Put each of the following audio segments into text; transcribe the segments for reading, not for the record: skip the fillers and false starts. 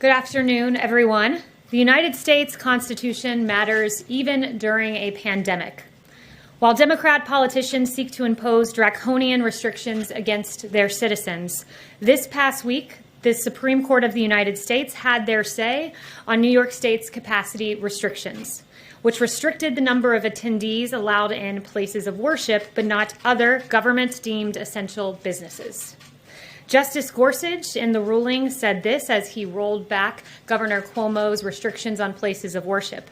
Good afternoon, everyone. The United States Constitution matters even during a pandemic. While Democrat politicians seek to impose draconian restrictions against their citizens, this past week, the Supreme Court of the United States had their say on New York State's capacity restrictions, which restricted the number of attendees allowed in places of worship, but not other government-deemed essential businesses. Justice Gorsuch, in the ruling, said this as he rolled back Governor Cuomo's restrictions on places of worship.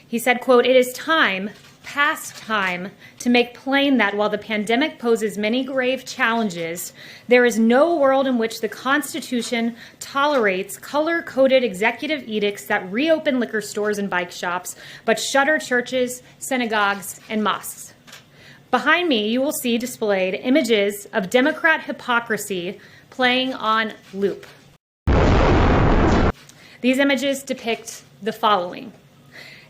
He said, quote, "It is time, past time, to make plain that while the pandemic poses many grave challenges, there is no world in which the Constitution tolerates color-coded executive edicts that reopen liquor stores and bike shops, but shutter churches, synagogues, and mosques." Behind me, you will see displayed images of Democrat hypocrisy playing on loop. These images depict the following.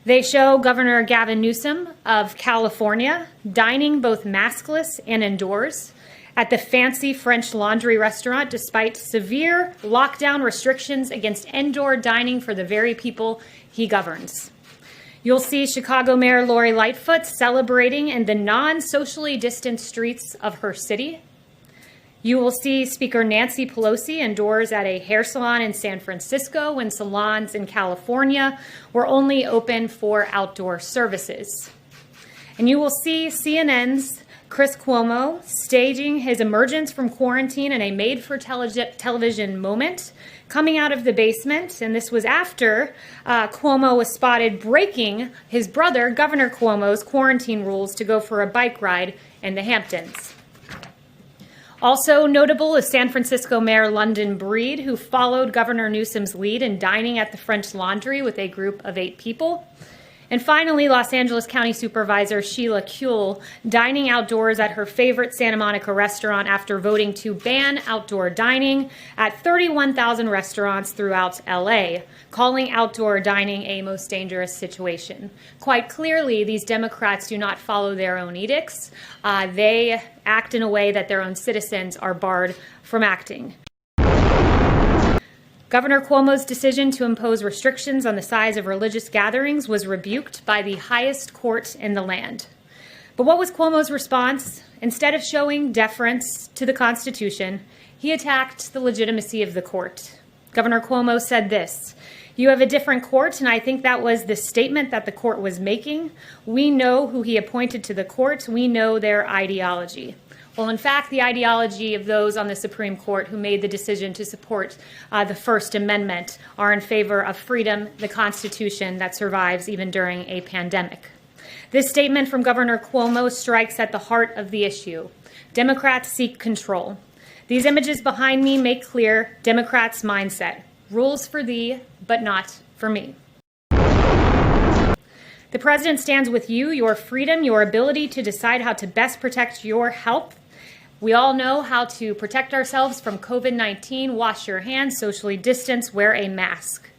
They show Governor Gavin Newsom of California dining both maskless and indoors at the fancy French Laundry restaurant despite severe lockdown restrictions against indoor dining for the very people he governs. You'll see Chicago Mayor Lori Lightfoot celebrating in the non-socially distant streets of her city. You will see Speaker Nancy Pelosi indoors at a hair salon in San Francisco when salons in California were only open for outdoor services. And you will see CNN's Chris Cuomo staging his emergence from quarantine in a made-for-television moment, coming out of the basement, and this was after Cuomo was spotted breaking his brother, Governor Cuomo's, quarantine rules to go for a bike ride in the Hamptons. Also notable is San Francisco Mayor London Breed, who followed Governor Newsom's lead in dining at the French Laundry with a group of 8 people. And finally, Los Angeles County Supervisor Sheila Kuehl dining outdoors at her favorite Santa Monica restaurant after voting to ban outdoor dining at 31,000 restaurants throughout LA, calling outdoor dining a most dangerous situation. Quite clearly, these Democrats do not follow their own edicts. They act in a way that their own citizens are barred from acting. Governor Cuomo's decision to impose restrictions on the size of religious gatherings was rebuked by the highest court in the land. But what was Cuomo's response? Instead of showing deference to the Constitution, he attacked the legitimacy of the court. Governor Cuomo said this, "You have a different court, and I think that was the statement that the court was making. We know who he appointed to the court. We know their ideology." Well, in fact, the ideology of those on the Supreme Court who made the decision to support the First Amendment are in favor of freedom, the Constitution that survives even during a pandemic. This statement from Governor Cuomo strikes at the heart of the issue. Democrats seek control. These images behind me make clear Democrats' mindset. Rules for thee, but not for me. The president stands with you, your freedom, your ability to decide how to best protect your health. We all know how to protect ourselves from COVID-19, wash your hands, socially distance, wear a mask.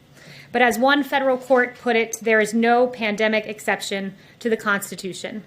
But as one federal court put it, there is no pandemic exception to the Constitution.